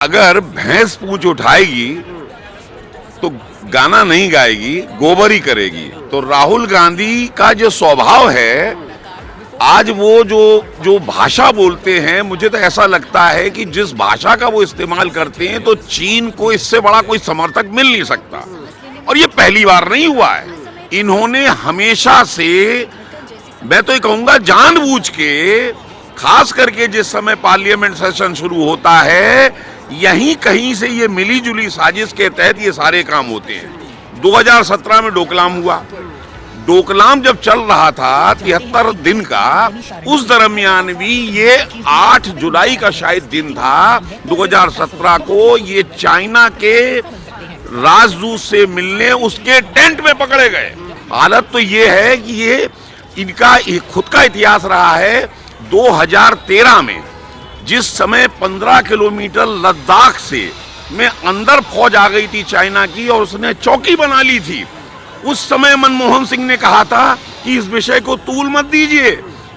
अगर भैंस पूंछ उठाएगी तो गाना नहीं गाएगी, गोबर ही करेगी। तो राहुल गांधी का जो स्वभाव है, आज वो जो भाषा बोलते हैं, मुझे तो ऐसा लगता है कि जिस भाषा का वो इस्तेमाल करते हैं तो चीन को इससे बड़ा कोई समर्थक मिल नहीं सकता। और ये पहली बार नहीं हुआ है। इन्होंने हमेशा से, मैं तो ये कहूंगा जानबूझ के, खास करके जिस समय पार्लियामेंट सेशन शुरू होता है, यहीं कहीं से ये मिली जुली साजिश के तहत ये सारे काम होते हैं। 2017 में डोकलाम हुआ। डोकलाम जब चल रहा था 73 दिन का, उस दरमियान भी ये 8 जुलाई का शायद दिन था 2017 को, ये चाइना के राजदूत से मिलने उसके टेंट में पकड़े गए। हालत तो ये है कि ये इनका खुद का इतिहास रहा है। 2013 में जिस समय 15 किलोमीटर लद्दाख से में अंदर फौज आ गई थी चाइना की और उसने चौकी बना ली थी, उस समय मनमोहन सिंह ने कहा था कि इस विषय को तूल मत दीजिए,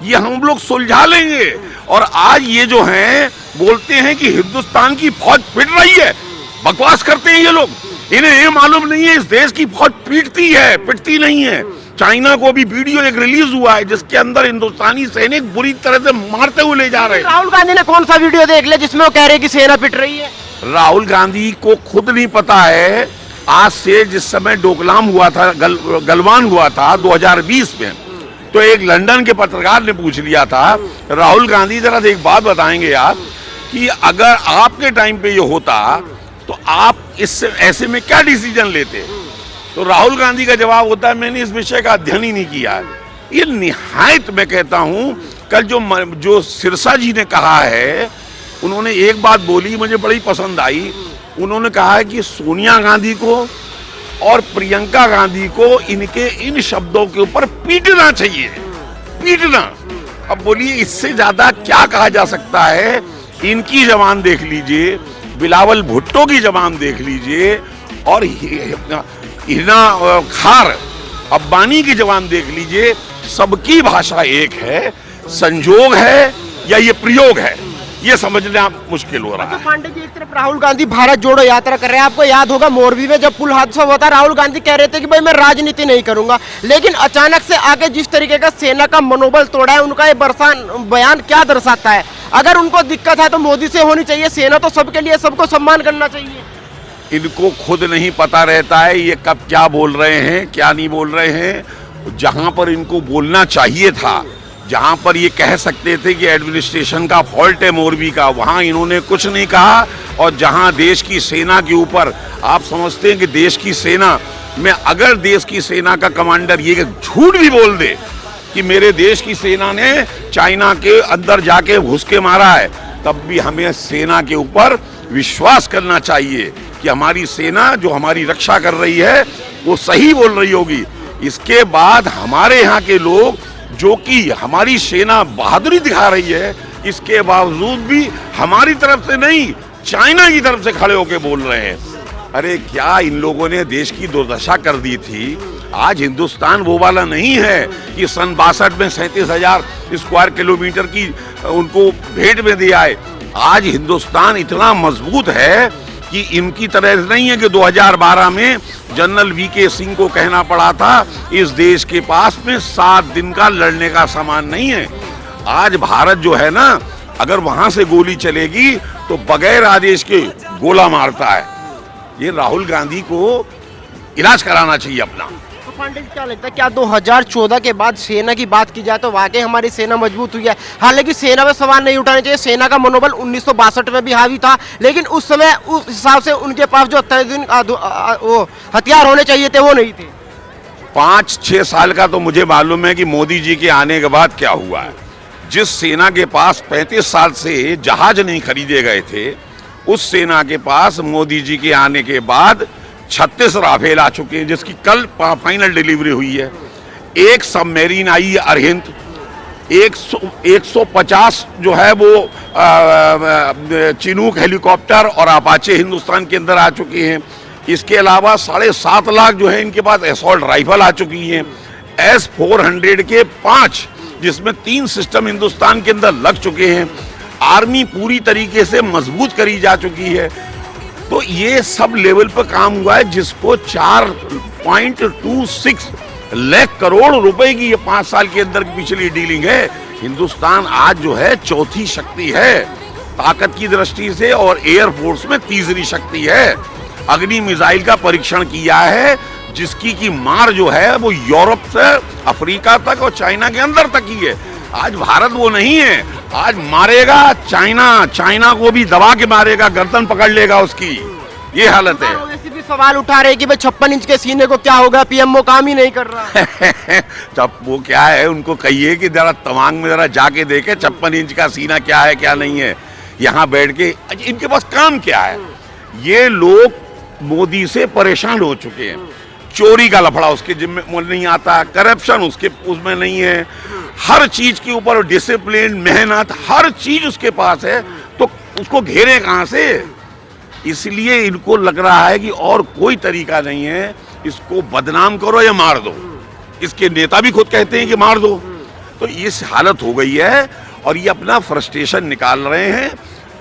ये हम लोग सुलझा लेंगे। और आज ये जो हैं बोलते हैं कि हिंदुस्तान की फौज पिट रही है। बकवास करते हैं ये लोग। इन्हें ये मालूम नहीं है इस देश की फौज पीटती है, पिटती नहीं है। चाइना को भी वीडियो एक रिलीज हुआ है जिसके अंदर हिंदुस्तानी सैनिक बुरी तरह से मारते हुए ले जा रहे हैं। राहुल गांधी ने कौन सा वीडियो देख लिया जिसमें वो कह रहे हैं कि सेना पिट रही है? राहुल गांधी को खुद नहीं पता है। आज से जिस समय डोकलाम हुआ था, गलवान हुआ था 2020 में, तो एक लंदन के पत्रकार ने पूछ लिया था, राहुल गांधी जरा एक बात बताएंगे आप कि अगर आपके टाइम पे ये होता तो आप इससे ऐसे में क्या डिसीजन लेते? तो राहुल गांधी का जवाब होता है, मैंने इस विषय का अध्ययन ही नहीं किया। ये निहायत, मैं कहता हूं, कल जो सिरसा जी ने कहा है, उन्होंने एक बात बोली मुझे बड़ी पसंद आई। उन्होंने कहा है कि सोनिया गांधी को और प्रियंका गांधी को इनके इन शब्दों के ऊपर पीटना चाहिए, पीटना। अब बोलिए इससे ज्यादा क्या कहा जा सकता है? इनकी जबान देख लीजिए, बिलावल भुट्टो की जबान देख लीजिए, और हिना खार अब्बानी की जबान देख लीजिए। सबकी भाषा एक है। संजोग है या ये प्रयोग है, ये समझना मुश्किल हो रहा है। पांडे जी, एक तरफ राहुल गांधी भारत जोड़ो यात्रा कर रहे हैं। आपको याद होगा मोरबी में जब पुल हादसा हुआ था, राहुल गांधी कह रहे थे कि भाई मैं राजनीति नहीं करूंगा, लेकिन अचानक से आके जिस तरीके का सेना का मनोबल तोड़ा है, उनका ये बयान क्या दर्शाता है? अगर उनको दिक्कत है तो मोदी से होनी चाहिए। सेना तो सबके लिए, सबको सम्मान करना चाहिए। इनको खुद नहीं पता रहता है ये कब क्या बोल रहे हैं, क्या नहीं बोल रहे हैं। जहां पर इनको बोलना चाहिए था, जहां पर ये कह सकते थे कि एडमिनिस्ट्रेशन का फॉल्ट है मोरबी का, वहां इन्होंने कुछ नहीं कहा। और जहां देश की सेना के ऊपर, आप समझते हैं कि देश की सेना में, अगर देश की सेना का कमांडर ये झूठ भी बोल दे कि मेरे देश की सेना ने चाइना के अंदर जाके घुस के मारा है, तब भी हमें सेना के ऊपर विश्वास करना चाहिए कि हमारी सेना जो हमारी रक्षा कर रही है वो सही बोल रही होगी। इसके बाद हमारे यहाँ के लोग, जो कि हमारी सेना बहादुरी दिखा रही है, इसके बावजूद भी हमारी तरफ से नहीं, चाइना की तरफ से खड़े होकर बोल रहे हैं। अरे क्या इन लोगों ने देश की दुर्दशा कर दी थी। आज हिंदुस्तान वो वाला नहीं है कि सन 62 में 37,000 स्क्वायर किलोमीटर की उनको भेंट में दिया है। आज हिंदुस्तान इतना मजबूत है कि इनकी तरह नहीं है कि 2012 में जनरल वीके सिंह को कहना पड़ा था इस देश के पास में 7 दिन का लड़ने का सामान नहीं है। आज भारत जो है ना, अगर वहां से गोली चलेगी तो बगैर आदेश के गोला मारता है। ये राहुल गांधी को इलाज कराना चाहिए अपना। तो पांडे जी, क्या लगता है, क्या 2014 के बाद सेना की बात की जाए तो वाकई हमारी सेना मजबूत हुई है? हालांकि सेना पे सवाल नहीं उठाने चाहिए। सेना का मनोबल 1962 में भी हावी था, लेकिन उस समय उस हिसाब से उनके पास जो वो हथियार होने चाहिए थे वो नहीं थे। 5-6 साल का तो मुझे मालूम है कि मोदी जी के आने के बाद क्या हुआ है। जिस सेना के पास 35 साल से जहाज नहीं खरीदे गए थे, उस सेना के पास मोदी जी के आने के बाद 36 राफेल आ चुके हैं, जिसकी कल फाइनल डिलीवरी हुई है। एक सबमरीन आई है अरहिंद, 150 जो है वो चिनूक हेलीकॉप्टर और अपाचे हिंदुस्तान के अंदर आ चुके हैं। इसके अलावा 7.5 लाख जो है इनके पास असॉल्ट राइफल आ चुकी हैं। S-400 के 5, जिसमें 3 सिस्टम हिंदुस्तान के अंदर लग चुके हैं। आर्मी पूरी तरीके से मजबूत करी जा चुकी है। तो ये सब लेवल पर काम हुआ है, जिसको 4.26 लाख करोड़ रुपए की ये 5 साल के अंदर की पिछली डीलिंग है। हिंदुस्तान आज जो है चौथी शक्ति है ताकत की दृष्टि से, और एयरफोर्स में तीसरी शक्ति है। अग्नि मिसाइल का परीक्षण किया है, जिसकी की मार जो है वो यूरोप से अफ्रीका तक और चाइना के अंदर तक ही है। आज भारत वो नहीं है, आज मारेगा चाइना को भी दबा के मारेगा, गर्दन पकड़ लेगा उसकी, ये हालत है। वैसे भी सवाल उठा रहे कि भाई 56 इंच के सीने को क्या होगा, पीएमओ काम ही नहीं कर रहा। जब वो क्या है, उनको कहिए कि जरा तवांग में जरा जाके देखे 56 इंच का सीना क्या है क्या नहीं है। यहाँ बैठ के इनके पास काम क्या है? ये लोग मोदी से परेशान हो चुके हैं। चोरी का लफड़ा उसके जिम्मे नहीं आता, करप्शन उसके उसमें नहीं है, हर चीज के ऊपर डिसिप्लिन, मेहनत, हर चीज उसके पास है, तो उसको घेरे कहां से? इसलिए इनको लग रहा है कि और कोई तरीका नहीं है, इसको बदनाम करो या मार दो। इसके नेता भी खुद कहते हैं कि मार दो। तो इस हालत हो गई है और ये अपना फ्रस्ट्रेशन निकाल रहे हैं,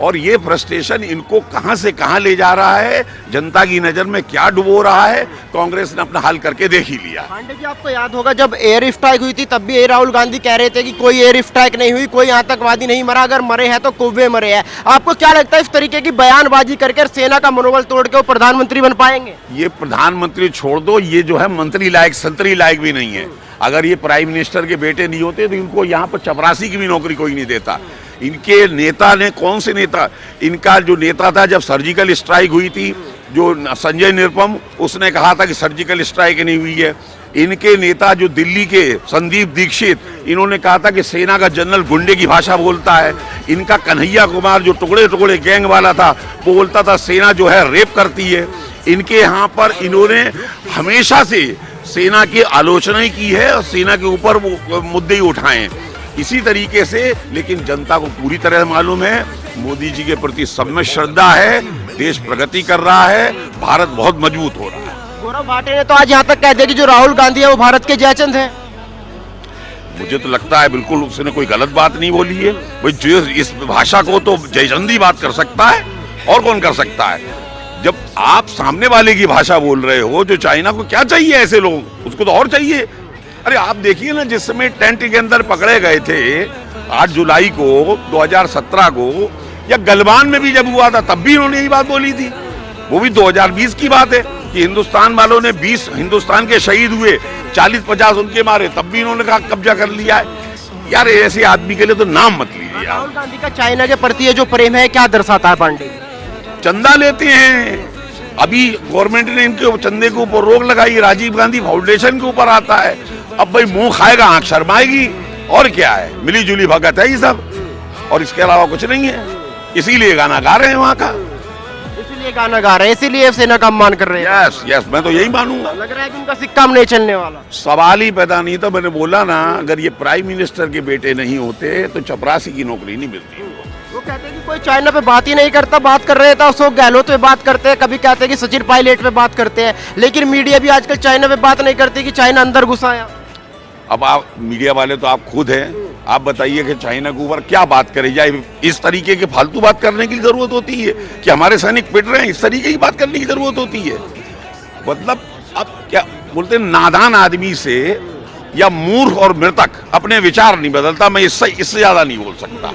और ये फ्रस्ट्रेशन इनको कहां से कहां ले जा रहा है, जनता की नजर में क्या डुबो रहा है, कांग्रेस ने अपना हल करके देख ही लिया। पांडे जी, आपको याद होगा जब एयर स्ट्राइक हुई थी, तब भी राहुल गांधी कह रहे थे कि कोई एयर स्ट्राइक नहीं हुई, कोई आतंकवादी नहीं मरा, अगर मरे हैं तो कुव्वे मरे हैं। आपको क्या लगता है इस तरीके की बयानबाजी करके सेना का मनोबल तोड़ के वो प्रधानमंत्री बन पाएंगे? ये प्रधानमंत्री छोड़ दो, ये जो है मंत्री लायक संतरी लायक भी नहीं है। अगर ये प्राइम मिनिस्टर के बेटे नहीं होते तो इनको यहाँ पर चपरासी की भी नौकरी कोई नहीं देता। इनके नेता ने, कौन से नेता, इनका जो नेता था जब सर्जिकल स्ट्राइक हुई थी, जो संजय निरुपम, उसने कहा था कि सर्जिकल स्ट्राइक नहीं हुई है। इनके नेता जो दिल्ली के संदीप दीक्षित, इन्होंने कहा था कि सेना का जनरल गुंडे की भाषा बोलता है। इनका कन्हैया कुमार जो टुकड़े टुकड़े गैंग वाला था, वो बोलता था सेना जो है रेप करती है। इनके यहाँ पर इन्होंने हमेशा से सेना की आलोचना ही की है और सेना के ऊपर वो मुद्दे ही उठाए इसी तरीके से। लेकिन जनता को पूरी तरह मालूम है, मोदी जी के प्रति सब में श्रद्धा है, देश प्रगति कर रहा है, भारत बहुत मजबूत हो रहा है। गौरव भाटे ने तो आज यहाँ तक कह दिया कि जो राहुल गांधी है वो भारत के जयचंद है। मुझे तो लगता है बिल्कुल उसने कोई गलत बात नहीं बोली है। भाई जो इस भाषा को तो जयचंदी बात कर सकता है, और कौन कर सकता है? जब आप सामने वाले की भाषा बोल रहे हो, जो चाइना को क्या चाहिए ऐसे लोग, उसको तो और चाहिए। अरे आप देखिए ना, जिस समय टेंट के अंदर पकड़े गए थे 8 जुलाई को 2017 को, या गलवान में भी जब हुआ था तब भी उन्होंने यही बात बोली थी। वो भी 2020 की बात है कि हिंदुस्तान वालों ने 20 हिंदुस्तान के शहीद हुए, 40-50 उनके मारे, तब भी उन्होंने कहा कब्जा कर लिया है। यार ऐसे आदमी के लिए तो नाम मत लीजिए। राहुल गांधी का चाइना के प्रति ये जो प्रेम है क्या दर्शाता है पांडे? चंदा लेते हैं। अभी गवर्नमेंट ने इनके चंदे के ऊपर रोक लगाई, राजीव गांधी फाउंडेशन के ऊपर आता है। अब भाई मुंह खाएगा आंख शर्माएगी, और क्या है, मिली जुली भगत है ये सब, और इसके अलावा कुछ नहीं है। इसीलिए गाना गा रहे हैं वहाँ का, इसीलिए गाना गा रहे हैं, इसीलिए सेना का सम्मान कर रहे हैं। यस, मैं तो यही मानूंगा। लग रहा है कि उनका सिक्का नहीं चलने वाला। सवाल ही पैदा नहीं था। मैंने बोला ना, अगर ये प्राइम मिनिस्टर के बेटे नहीं होते तो चपरासी की नौकरी नहीं मिलती। वो कहते हैं कि कोई चाइना पे बात ही नहीं करता, बात कर रहे थे अशोक गहलोत पे बात करते हैं, कभी कहते हैं कि सचिन पायलट पे बात करते हैं, लेकिन मीडिया भी आजकल चाइना पे बात नहीं करती कि चाइना अंदर घुसा है। अब आप मीडिया वाले तो आप खुद हैं, आप बताइए कि चाइना के ऊपर क्या बात करी जाए? इस तरीके के फालतू बात करने की जरूरत होती है कि हमारे सैनिक पिट रहे हैं, इस तरीके की बात करने की जरूरत होती है? मतलब अब क्या बोलते हैं, नादान आदमी से या मूर्ख और मृतक अपने विचार नहीं बदलता। मैं इससे ज्यादा नहीं बोल सकता।